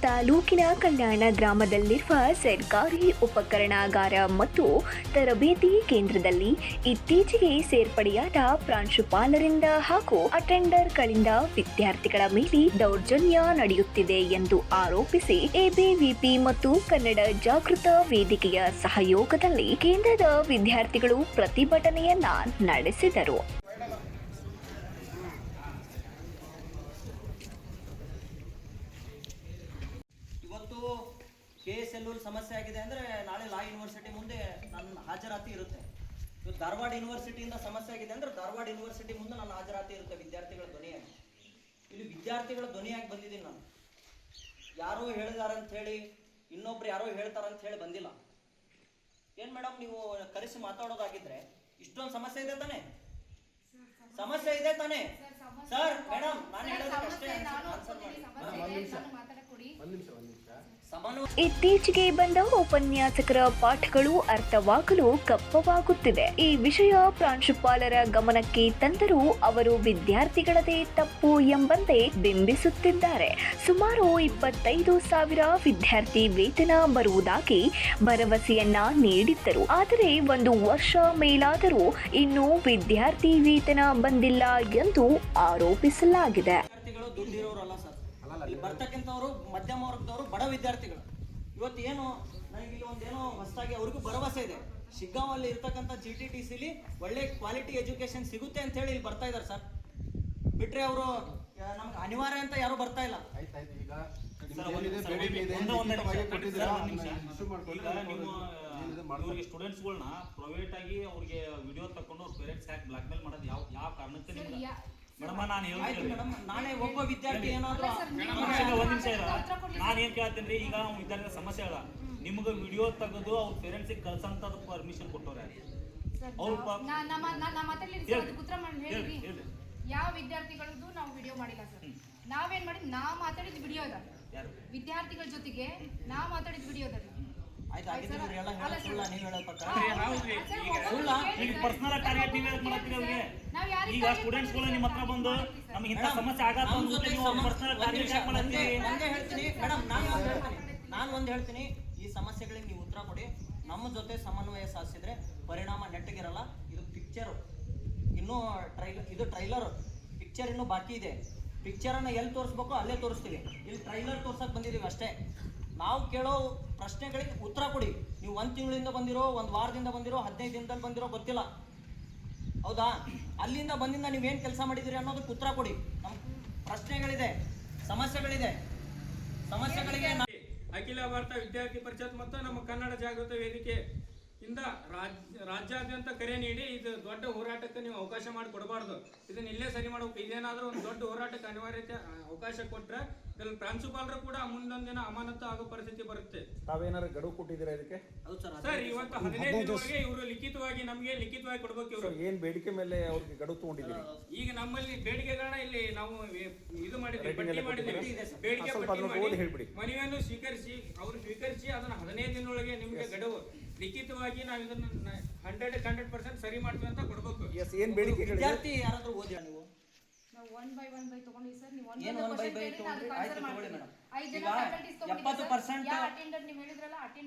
ತಾಲೂಕಿನ ಕಲ್ಯಾಣ ಗ್ರಾಮದಲ್ಲಿರುವ ಸರ್ಕಾರಿ ಉಪಕರಣಾಗಾರ ಮತ್ತು ತರಬೇತಿ ಕೇಂದ್ರದಲ್ಲಿ ಇತ್ತೀಚೆಗೆ ಸೇರ್ಪಡೆಯಾದ ಪ್ರಾಂಶುಪಾಲರಿಂದ ಹಾಗೂ ಅಟೆಂಡರ್ಗಳಿಂದ ವಿದ್ಯಾರ್ಥಿಗಳ ಮೇಲೆ ದೌರ್ಜನ್ಯ ನಡೆಯುತ್ತಿದೆ ಎಂದು ಆರೋಪಿಸಿ ಎಬಿವಿಪಿ ಮತ್ತು ಕನ್ನಡ ಜಾಗೃತ ವೇದಿಕೆಯ ಸಹಯೋಗದಲ್ಲಿ ಕೇಂದ್ರದ ವಿದ್ಯಾರ್ಥಿಗಳು ಪ್ರತಿಭಟನೆಯನ್ನ ನಡೆಸಿದರು. ಇವತ್ತು KSLU ಸಮಸ್ಯೆ ಆಗಿದೆ ಅಂದರೆ ನಾಳೆ ಲಾ ಯೂನಿವರ್ಸಿಟಿ ಮುಂದೆ ನನ್ನ ಹಾಜರಾತಿ ಇರುತ್ತೆ. ಇವತ್ತು ಧಾರವಾಡ ಯೂನಿವರ್ಸಿಟಿಯಿಂದ ಸಮಸ್ಯೆ ಆಗಿದೆ ಅಂದರೆ ಧಾರವಾಡ ಯೂನಿವರ್ಸಿಟಿ ಮುಂದೆ ನನ್ನ ಹಾಜರಾತಿ ಇರುತ್ತೆ ವಿದ್ಯಾರ್ಥಿಗಳ ಧ್ವನಿಯಾಗಿ. ಇಲ್ಲಿ ವಿದ್ಯಾರ್ಥಿಗಳ ಧ್ವನಿಯಾಗಿ ಬಂದಿದ್ದೀನಿ ನಾನು. ಯಾರೋ ಹೇಳಿದಾರಂತ ಹೇಳಿ ಇನ್ನೊಬ್ರು ಯಾರೋ ಹೇಳ್ತಾರಂತ ಹೇಳಿ ಬಂದಿಲ್ಲ. ಏನು ಮೇಡಮ್ ನೀವು ಕರೆಸಿ ಮಾತಾಡೋದಾಗಿದ್ರೆ ಇಷ್ಟೊಂದು ಸಮಸ್ಯೆ ಇದೆ ತಾನೆ? ಸಮಸ್ಯೆ ಇದೆ ತಾನೆ ಸರ್? ಮೇಡಮ್ ನಾನು ಹೇಳೋದಕ್ಕಷ್ಟೇ ಆನ್ಸರ್ ಮಾಡಿ. ಇತ್ತೀಚೆಗೆ ಬಂದ ಉಪನ್ಯಾಸಕರ ಪಾಠಗಳು ಅರ್ಥವಾಗಲು ಕಪ್ಪವಾಗುತ್ತಿದೆ. ಈ ವಿಷಯ ಪ್ರಾಂಶುಪಾಲರ ಗಮನಕ್ಕೆ ತಂದರೂ ಅವರು ವಿದ್ಯಾರ್ಥಿಗಳದೇ ತಪ್ಪು ಎಂಬಂತೆ ಬಿಂಬಿಸುತ್ತಿದ್ದಾರೆ. ಸುಮಾರು 25,000 ವಿದ್ಯಾರ್ಥಿ ವೇತನ ಬರುವುದಾಗಿ ಭರವಸೆಯನ್ನ ನೀಡಿದ್ದರು. ಆದರೆ 1 ವರ್ಷ ಮೇಲಾದರೂ ಇನ್ನೂ ವಿದ್ಯಾರ್ಥಿ ವೇತನ ಬಂದಿಲ್ಲ ಎಂದು ಆರೋಪಿಸಲಾಗಿದೆ. ಬರ್ತಕ್ಕಂಥವ್ರು ಮಧ್ಯಮ ವರ್ಗದವರು, ಬಡ ವಿದ್ಯಾರ್ಥಿಗಳು. ಇವತ್ತು ಏನು ನನಗೆ ಇಲ್ಲಿ ಒಂದೇನೋ ಹೊಸದಾಗಿ ಅವ್ರಿಗೂ ಭರವಸೆ ಇದೆ. ಶಿಗ್ಗಾಂವಲ್ಲಿ ಇರ್ತಕ್ಕಂಥ GTTCಲಿ ಒಳ್ಳೆ ಕ್ವಾಲಿಟಿ ಎಜುಕೇಶನ್ ಸಿಗುತ್ತೆ ಅಂತ ಹೇಳಿ ಇಲ್ಲಿ ಬರ್ತಾ ಇದ್ದಾರೆ ಸರ್. ಬಿಟ್ರೆ ಅವರು ನಮ್ಗೆ ಅನಿವಾರ್ಯ ಅಂತ ಯಾರು ಬರ್ತಾ ಇಲ್ಲ. ಸ್ಟೂಡೆಂಟ್ಸ್ಗಳನ್ನ ಪ್ರೈವೇಟ್ ಆಗಿ ಅವ್ರಿಗೆ ವಿಡಿಯೋ ತಕೊಂಡು ಅವ್ರ ಪೇರೆಂಟ್ಸ್ ಯಾಕೆ ಬ್ಲಾಕ್ ಮೇಲ್ ಮಾಡೋದು ಯಾವ ಕಾರಣಕ್ಕೆ ನಿಮ್ಗೆ ಮೇಡಮ್ ನಾನು ಹೇಳ್ತೀನಿ. ನಾಳೆ ಒಬ್ಬ ವಿದ್ಯಾರ್ಥಿ ಏನಾದ್ರು ಒಂದ್ ನಿಮಿಷ ಇರ, ನಾನು ಏನ್ ಕೇಳ್ತೀನಿ ಈಗ ವಿದ್ಯಾರ್ಥಿ ಸಮಸ್ಯೆ ಅದ, ನಿಮ್ಗೆ ವಿಡಿಯೋ ತೆಗೆದು ಅವ್ರ ಪೇರೆಂಟ್ಸಿಗೆ ಕಳ್ಸಂತ ಪರ್ಮಿಷನ್ ಕೊಟ್ಟವ್ರೆ ಅವ್ರು? ಯಾವ ವಿದ್ಯಾರ್ಥಿಗಳದ್ದು ನಾವು ವಿಡಿಯೋ ಮಾಡಿಲ್ಲ ಸರ್. ನಾವೇನ್ ಮಾಡಿ ನಾವು ಮಾತಾಡಿದ ವಿಡಿಯೋ ಅದ ವಿದ್ಯಾರ್ಥಿಗಳ ಜೊತೆಗೆ ನಾವು ಮಾತಾಡಿದ ವಿಡಿಯೋ ಅದ. ಈಗ ಸ್ಟೂಡೆಂಟ್ಸ್ ಗಳು ನಿಮ್ಮ ಹತ್ರ ಬಂದು ನಮ್ಗೆ ಇಂಥ ಸಮಸ್ಯೆ ಆಗತ್ತೆ ನಾನು ಒಂದು ಹೇಳ್ತೀನಿ, ಈ ಸಮಸ್ಯೆಗಳಿಗೆ ನೀವು ಉತ್ತರ ಕೊಡಿ. ನಮ್ಮ ಜೊತೆ ಸಮನ್ವಯ ಸಾಧಿಸಿದ್ರೆ ಪರಿಣಾಮ ನೆಟ್ಟಗಿರಲ್ಲ. ಇದು ಪಿಕ್ಚರ್ ಇನ್ನೂ ಇದು ಟ್ರೈಲರ್, ಪಿಕ್ಚರ್ ಇನ್ನೂ ಬಾಕಿ ಇದೆ. ಪಿಕ್ಚರನ್ನು ಎಲ್ಲಿ ತೋರಿಸ್ಬೇಕು ಅಲ್ಲೇ ತೋರಿಸ್ತೀವಿ. ಇಲ್ಲಿ ಟ್ರೈಲರ್ ತೋರ್ಸಕ್ಕೆ ಬಂದಿದ್ದೀವಿ ಅಷ್ಟೇ. ನಾವು ಕೇಳೋ ಪ್ರಶ್ನೆಗಳಿಗೆ ಉತ್ತರ ಕೊಡಿ. ನೀವು 1 ತಿಂಗಳಿಂದ ಬಂದಿರೋ, 1 ವಾರದಿಂದ ಬಂದಿರೋ, 15 ದಿನದಲ್ಲಿ ಬಂದಿರೋ ಗೊತ್ತಿಲ್ಲ, ಹೌದಾ? ಅಲ್ಲಿಂದ ಬಂದಿಂದ ನೀವೇನು ಕೆಲಸ ಮಾಡಿದ್ದೀರಿ ಅನ್ನೋದಕ್ಕೆ ಉತ್ತರ ಕೊಡಿ. ನಮ್ಮ ಪ್ರಶ್ನೆಗಳಿದೆ, ಸಮಸ್ಯೆಗಳಿಗೆ ಅಖಿಲ ಭಾರತ ವಿದ್ಯಾರ್ಥಿ ಪರಿಷತ್ ಮತ್ತು ನಮ್ಮ ಕನ್ನಡ ಜಾಗೃತ ವೇದಿಕೆ ಇಂದ ರಾಜ್ಯಾದ್ಯಂತ ಕರೆ ನೀಡಿ ಇದು ದೊಡ್ಡ ಹೋರಾಟಕ್ಕೆ ನೀವು ಅವಕಾಶ ಮಾಡಿ ಕೊಡಬಾರ್ದು. ಇದನ್ನ ಇಲ್ಲೇ ಸರಿ ಮಾಡಬೇಕು. ಇದೇನಾದ್ರೂ ಒಂದು ದೊಡ್ಡ ಹೋರಾಟಕ್ಕೆ ಅನಿವಾರ್ಯತೆ ಅವಕಾಶ ಕೊಟ್ರೆ ಇದ್ರಲ್ಲಿ ಪ್ರಾಂಶುಪಾಲರು ಕೂಡ ಮುಂದೊಂದಿನ ಅಮಾನತು ಆಗೋ ಪರಿಸ್ಥಿತಿ ಬರುತ್ತೆ. ತಾವೇನಾದ್ರು ಗಡುವು ಕೊಟ್ಟಿದ್ದೀರಾ ಇದಕ್ಕೆ? ಸರ್ ಇವತ್ತು 15 ದಿನದೊಳಗೆ ಇವರು ನಮಗೆ ಲಿಖಿತವಾಗಿ ಕೊಡ್ಬೇಕು. ಇವರು ಏನ್ ಬೇಡಿಕೆ ಮೇಲೆ ಅವ್ರಿಗೆ ಗಡುವು ತಗೊಂಡಿದ್ದೀರಿ? ಈಗ ನಮ್ಮಲ್ಲಿ ಬೇಡಿಕೆಗಳನ್ನ ಇಲ್ಲಿ ನಾವು ಇದು ಮಾಡಿದ್ವಿ, ಪಟ್ಟಿ ಮಾಡಿದ್ವಿ. ಬೇಡಿಕೆ ಮನವಿಯನ್ನು ಸ್ವೀಕರಿಸಿ ಅದನ್ನ 15 ದಿನದೊಳಗೆ ನಿಮ್ಗೆ ಗಡುವು ಲಿಖಿತವಾಗಿ ನಾವು ಇದನ್ನ 100% ಸರಿ ಮಾಡ್ತೀವಿ ಅಂತ ಕೊಡ್ಬೇಕು. ಏನ್ ಬೇಡಿಕೆ? ವಿದ್ಯಾರ್ಥಿ ಯಾರಾದ್ರೂ ಓದಿಲ್ಲ ನೀವು? ನಾವು 1 by 1 ತಗೊಂಡಿ ಸರ್. ನೀವು 1 by 1 ತಗೊಂಡ್ರಿ, ಆಯ್ತು ತಗೊಳ್ಳಿ ಮೇಡಮ್. 5 ಜನ ಫ್ಯಾಕಲ್ಟೀಸ್ ತಗೊಂಡಿದ್ದಾರೆ. 70% ಯಾವ ಅಟೆಂಡರ್ ನೀವು ಹೇಳಿದ್ರಲ್ಲ,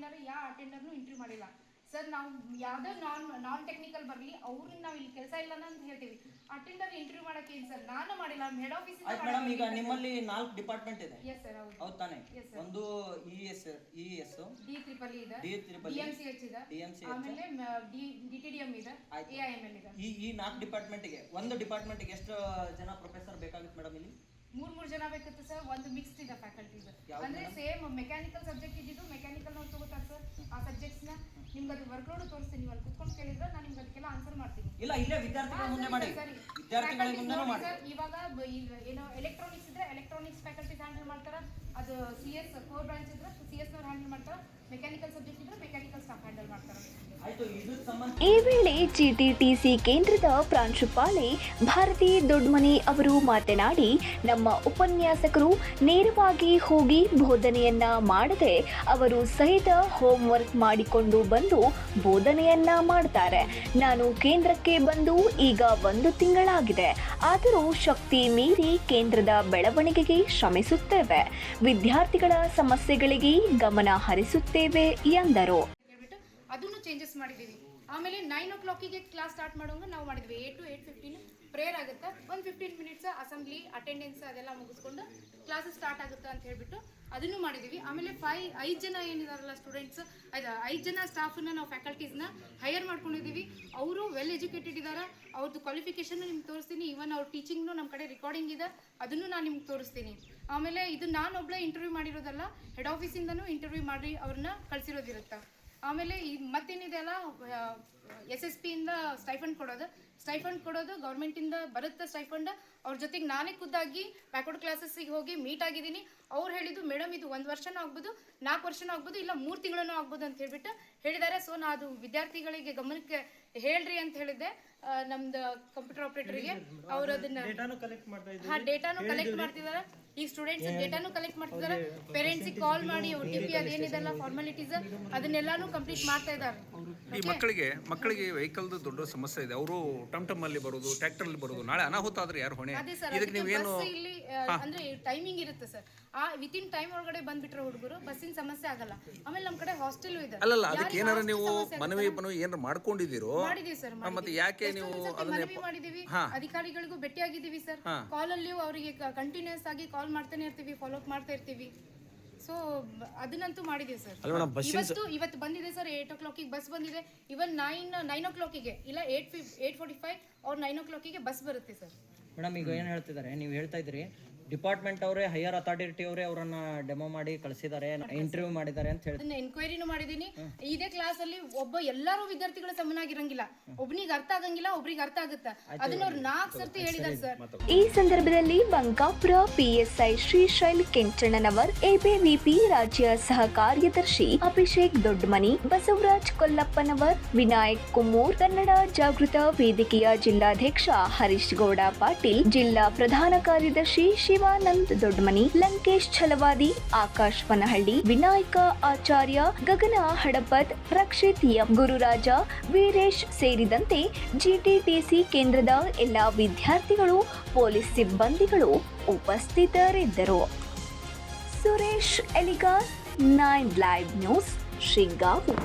ಯಾವ ಅಟೆಂಡರ್ನು ಇಂಟರ್ವ್ಯೂ ಮಾಡಿಲ್ಲ ಸರ್. ನಾವು ಯಾವುದೋ ನಾನ್ ಟೆಕ್ನಿಕಲ್ ಬರಲಿ, ಅವ್ರಿಗೆ ನಾವು ಇಲ್ಲಿ ಕೆಲಸ ಇಲ್ಲ ಅಂತ ಹೇಳ್ತೀವಿ. ಅಟೆಂಡರ್ ಇಂಟರ್ವ್ಯೂ ಮಾಡಕ್ಕೆ ಏನು ಸರ್? ನಾನು ಮಾಡಿಲ್ಲ, ಹೆಡ್ ಆಫೀಸ್ ಇಂದ ಆಯ್ತು ಮೇಡಮ್. ಈಗ ನಿಮ್ಮಲ್ಲಿ 4 ಡಿಪಾರ್ಟ್ಮೆಂಟ್ ಇದೆ. ಎಸ್ ಸರ್, ಹೌದು ತಾನೆ? ಒಂದು EES DEEE ಇದೆ, DMCH ಇದೆ, ಆಮೇಲೆ DTDM ಇದೆ, AIML ಇದೆ. ಈ 4 ಡಿಪಾರ್ಟ್ಮೆಂಟ್ಗೆ ಒಂದು ಡಿಪಾರ್ಟ್ಮೆಂಟ್ಗೆ ಎಷ್ಟು ಜನ ಪ್ರೊಫೆಸರ್ ಬೇಕಾಗುತ್ತೆ ಮೇಡಮ್? ಇಲ್ಲಿ 3 ಜನ ಬೇಕಿತ್ತು ಸರ್. ಒಂದು ಮಿಕ್ಸ್ಡ್ ಇದೆ ಫ್ಯಾಕಲ್ಟೀಸ್. ಅಂದ್ರೆ ಸೇಮ್ ಮೆಕ್ಯಾನಿಕಲ್ ಸಬ್ಜೆಕ್ಟ್ ಇದ್ದಿದ್ದು ಮೆಕ್ಯಾನಿಕಲ್ ನಾವು ತಗೋತಾರೆ ಸರ್. ಆ ಸಬ್ಜೆಕ್ಟ್ಸ್ ನ ನಿಮ್ಗೆ ಅದು ವರ್ಕ್ ಲೋಡ್ ತೋರಿಸ್ತೀನಿ. ನೀವು ಅಲ್ಲಿ ಕುತ್ಕೊಂಡು ಕೇಳಿದ್ರೆ ನಾನು ನಿಮ್ಗೆ ಅದಕ್ಕೆಲ್ಲ ಆನ್ಸರ್ ಮಾಡ್ತೀನಿ. ಇಲ್ಲ, ಇಲ್ಲೇ ವಿದ್ಯಾರ್ಥಿಗಳ ಮುಂದೆ ಮಾಡಿ, ವಿದ್ಯಾರ್ಥಿಗಳ ಮುಂದೆ ಮಾಡಿ. ಇವಾಗ ಏನೋ ಎಲೆಕ್ಟ್ರಾನಿಕ್ಸ್ ಇದ್ರೆ ಎಲೆಕ್ಟ್ರಾನಿಕ್ಸ್ ಫ್ಯಾಕಲ್ಟೀಸ್ ಹ್ಯಾಂಡಲ್ ಮಾಡ್ತಾರ. ಅದು CS ಕೋರ್ ಬ್ರಾಂಚ್ ಇದ್ರೆ CS ನವರು ಹ್ಯಾಂಡಲ್ ಮಾಡ್ತಾರ. ಮೆಕ್ಯಾನಿಕಲ್ ಸಬ್ಜೆಕ್ಟ್ ಇದ್ರೆ ಮೆಕ್ಯಾನಿಕಲ್ ಸ್ಟಾಫ್ ಹ್ಯಾಂಡಲ್ ಮಾಡ್ತಾರೆ. ಆಯ್ತು, ಇದ್ರ ಸಂಬಂಧ ಈ ವೇಳೆ ಜಿಟಿಟಿಸಿ ಕೇಂದ್ರದ ಪ್ರಾಂಶುಪಾಲೆ ಭಾರತಿ ದೊಡ್ಮನಿ ಅವರು ಮಾತನಾಡಿ, ನಮ್ಮ ಉಪನ್ಯಾಸಕರು ನೇರವಾಗಿ ಹೋಗಿ ಬೋಧನೆಯನ್ನ ಮಾಡದೆ ಅವರು ಸಹಿತ ಹೋಮ್ವರ್ಕ್ ಮಾಡಿಕೊಂಡು ಬಂದು ಬೋಧನೆಯನ್ನ ಮಾಡ್ತಾರೆ. ನಾನು ಕೇಂದ್ರಕ್ಕೆ ಬಂದು ಈಗ 1 ತಿಂಗಳಾಗಿದೆ. ಆದರೂ ಶಕ್ತಿ ಮೀರಿ ಕೇಂದ್ರದ ಬೆಳವಣಿಗೆಗೆ ಶ್ರಮಿಸುತ್ತೇವೆ. ವಿದ್ಯಾರ್ಥಿಗಳ ಸಮಸ್ಯೆಗಳಿಗೆ ಗಮನ ಹರಿಸುತ್ತೇವೆ ಎಂದರು. ಅದನ್ನು ಚೇಂಜಸ್ ಮಾಡಿದ್ದೀವಿ. ಆಮೇಲೆ 9 o'clock ಕ್ಲಾಸ್ ಸ್ಟಾರ್ಟ್ ಮಾಡೋಂಗೆ ನಾವು ಮಾಡಿದ್ವಿ. 8 to 8:15 ಪ್ರೇಯರ್ ಆಗುತ್ತೆ. 15 minutes ಅಸೆಂಬ್ಲಿ ಅಟೆಂಡೆನ್ಸ್ ಅದೆಲ್ಲ ಮುಗಿಸ್ಕೊಂಡು ಕ್ಲಾಸಸ್ ಸ್ಟಾರ್ಟ್ ಆಗುತ್ತೆ ಅಂತ ಹೇಳ್ಬಿಟ್ಟು ಅದನ್ನು ಮಾಡಿದ್ದೀವಿ. ಆಮೇಲೆ 5 ಜನ ಏನಿದಾರಲ್ಲ ಸ್ಟೂಡೆಂಟ್ಸ್, 5 ಜನ ಸ್ಟಾಫನ್ನ ನಾವು ಫ್ಯಾಕಲ್ಟೀಸ್ನ ಹೈಯರ್ ಮಾಡ್ಕೊಂಡಿದ್ದೀವಿ. ಅವರು ವೆಲ್ ಎಜುಕೇಟೆಡ್ ಇದ್ದಾರೆ. ಅವ್ರದ್ದು ಕ್ವಾಲಿಫಿಕೇಷನ್ ನಿಮ್ಗೆ ತೋರಿಸ್ತೀನಿ. ಈವನ್ ಅವ್ರ ಟೀಚಿಂಗ್ನು ನಮ್ಮ ಕಡೆ ರೆಕಾರ್ಡಿಂಗ್ ಇದೆ, ಅದನ್ನು ನಾನು ನಿಮ್ಗೆ ತೋರಿಸ್ತೀನಿ. ಆಮೇಲೆ ಇದು ನಾನೊಬ್ಬಳೇ ಇಂಟರ್ವ್ಯೂ ಮಾಡಿರೋದಲ್ಲ, ಹೆಡ್ ಆಫೀಸಿಂದನೂ ಇಂಟರ್ವ್ಯೂ ಮಾಡಿ ಅವ್ರನ್ನ ಕಳಿಸಿರೋದಿರುತ್ತೆ. ಆಮೇಲೆ ಮತ್ತೇನಿದೆ ಅಲ್ಲ, SSP ಇಂದ ಸ್ಟೈಫಂಡ್ ಕೊಡೋದು ಗೌರ್ಮೆಂಟಿಂದ ಬರುತ್ತೆ ಸ್ಟೈಫಂಡ್. ಅವ್ರ ಜೊತೆಗೆ ನಾನೇ ಖುದ್ದಾಗಿ ಬ್ಯಾಕ್ವರ್ಡ್ ಕ್ಲಾಸಸ್ಸಿಗೆ ಹೋಗಿ ಮೀಟ್ ಆಗಿದ್ದೀನಿ. ಅವ್ರು ಹೇಳಿದ್ದು, ಮೇಡಮ್ ಇದು 1 ವರ್ಷನೂ ಆಗ್ಬೋದು, 4 ವರ್ಷನೂ ಆಗ್ಬೋದು, ಇಲ್ಲ 3 ತಿಂಗಳೂ ಆಗ್ಬೋದು ಅಂತ ಹೇಳ್ಬಿಟ್ಟು ಹೇಳಿದ್ದಾರೆ. ಸೊ ನಾ ಅದು ವಿದ್ಯಾರ್ಥಿಗಳಿಗೆ ಗಮನಕ್ಕೆ ಹೇಳ್ರಿ ಅಂತ ಹೇಳಿದ್ದೆ ನಮ್ದು ಕಂಪ್ಯೂಟರ್ ಆಪರೇಟರ್ಗೆ. ಅವ್ರು ಅದನ್ನ ಡೇಟಾನು ಕಲೆಕ್ಟ್ ಮಾಡ್ತಿದ್ದಾರೆ. ಈಗ ಸ್ಟೂಡೆಂಟ್ಸ್ ಡೇಟಾನು ಕಲೆಕ್ಟ್ ಮಾಡ್ತಿದ್ದಾರೆ. ಪೇರೆಂಟ್ಸಿಗೆ ಕಾಲ್ ಮಾಡಿ OTP ಅದೇನಿದೆಲ್ಲ ಫಾರ್ಮಾಲಿಟೀಸ್ ಅದನ್ನೆಲ್ಲಾನು ಕಂಪ್ಲೀಟ್ ಮಾಡ್ತಾ ಇದ್ದಾರೆ. ಈ ಮಕ್ಕಳಿಗೆ ವೆಹಿಕಲ್ದು ದೊಡ್ಡ ಸಮಸ್ಯೆ ಇದೆ. ಅವರು ಟಮ್ ಅಲ್ಲಿ ಬರೋದು, ಟ್ರ್ಯಾಕ್ಟರ್ ಅಲ್ಲಿ ಬರೋದು, ನಾಳೆ ಅನಾಹುತ ಆದ್ರೆ ಯಾರು ಹೊಣೆ? ಅದೇ ಸರ್, ಇದಕ್ಕೆ ನೀವೇನು ಬಸ್ ಇಲ್ಲಿ ಅಂದ್ರೆ ಟೈಮಿಂಗ್ ಇರುತ್ತೆ ಸರ್. ಆ ವಿತಿನ್ ಟೈಮ್ ಒಳಗಡೆ ಬಂದ್ಬಿಟ್ರೆ ಹುಡುಗರು ಬಸ್ಸಿನ ಸಮಸ್ಯೆ ಆಗಲ್ಲ. ಆಮೇಲೆ ನಮ್ಮ ಕಡೆ ಹಾಸ್ಟೆಲ್ ಇದೆ. ಅಲ್ಲಲ್ಲ, ಅದಕ್ಕೆ ಏನಾರ ನೀವು ಮನವಿ ಏನಾರ ಮಾಡ್ಕೊಂಡಿದ್ದೀರೋ? ಮಾಡಿದೀವಿ ಸರ್. ಮತ್ತೆ ಯಾಕೆ ನೀವು ಮನವಿ ಮಾಡಿದೀವಿ, ಅಧಿಕಾರಿಗಳಿಗೂ ಭೇಟಿಯಾಗಿದ್ದೀವಿ ಸರ್. ಕಾಲ್ ಅಲ್ಲಿ ಅವರಿಗೆ ಕಂಟಿನ್ಯೂಸ್ ಆಗಿ ಕಾಲ್ ಮಾಡ್ತಾನೆ ಇರ್ತೀವಿ, ಫಾಲೋ ಅಪ್ ಮಾಡ್ತಾ ಇರ್ತೀವಿ. ಸೊ ಅದನ್ನಂತೂ ಮಾಡಿದೀವಿ ಸರ್. ಇವತ್ತು ಬಂದಿದೆ ಸರ್, 8 o'clock ಬಸ್ ಬಂದಿದೆ. ಇವನ್ 9 o'clock ಇಲ್ಲ 8:45 or 9 o'clock ಬಸ್ ಬರುತ್ತೆ ಸರ್. ಮೇಡಮ್, ಈಗ ಏನು ಹೇಳ್ತಿದ್ದಾರೆ, ನೀವು ಹೇಳ್ತಾ ಇದ್ರಿ ಡಿಪಾರ್ಟ್ಮೆಂಟ್ ಅವರೇ, ಹೈಯರ್ ಅಥಾರಿಟಿ ಅವರೇ ಅವರನ್ನ ಡೆಮೋ ಮಾಡಿ ಕಳಿಸಿದ್ದಾರೆ, ಇಂಟರ್ವ್ಯೂ ಮಾಡಿದ್ದಾರೆ ಅಂತ ಹೇಳಿ. ಅದನ್ನ ಎನ್ಕ್ವೈರಿನೂ ಮಾಡಿದೀನಿ. ಇದೇ ಕ್ಲಾಸ್ ಅಲ್ಲಿ ಎಲ್ಲರೂ ವಿದ್ಯಾರ್ಥಿಗಳ ಸಮನಾಗಿರಂಗಿಲ್ಲ. ಒಬ್ನಿಗೆ ಅರ್ಥ ಆಗಂಗಿಲ್ಲ, ಒಬ್ರಿಗೆ ಅರ್ಥ ಆಗುತ್ತೆ. ಅದನ್ನ ಅವ್ರು 4 ಸರ್ತಿ ಹೇಳಿದ್ದಾರೆ ಸರ್. ಈ ಸಂದರ್ಭದಲ್ಲಿ ಬಂಕಾಪುರ PSI ಶ್ರೀಶೈಲ್ ಕೆಂಚಣ್ಣನವರ್, ABVP ರಾಜ್ಯ ಸಹ ಕಾರ್ಯದರ್ಶಿ ಅಭಿಷೇಕ್ ದೊಡ್ಮನಿ, ಬಸವರಾಜ್ ಕೊಲ್ಲಪ್ಪನವರ್, ವಿನಾಯಕ್ ಕುಮ್ಮೂರ್, ಕನ್ನಡ ಜಾಗೃತ ವೇದಿಕೆಯ ಜಿಲ್ಲಾಧ್ಯಕ್ಷ ಹರೀಶ್ ಗೌಡ ಪಾಟೀಲ್, ಜಿಲ್ಲಾ ಪ್ರಧಾನ ಕಾರ್ಯದರ್ಶಿ ಶಿವಾನಂದ್ ದೊಡ್ಮನಿ, ಲಂಕೇಶ್ ಛಲವಾದಿ, ಆಕಾಶ್ ಪನಹಳ್ಳಿ, ವಿನಾಯಕ ಆಚಾರ್ಯ, ಗಗನ ಹಡಪದ್, ರಕ್ಷಿತ್ ಎಂ, ಗುರುರಾಜ, ವೀರೇಶ್ ಸೇರಿದಂತೆ GTTC ಕೇಂದ್ರದ ಎಲ್ಲ ವಿದ್ಯಾರ್ಥಿಗಳು, ಪೊಲೀಸ್ ಸಿಬ್ಬಂದಿಗಳು ಉಪಸ್ಥಿತರಿದ್ದರು. Suresh Eligar, 9 live news, Shiggaon.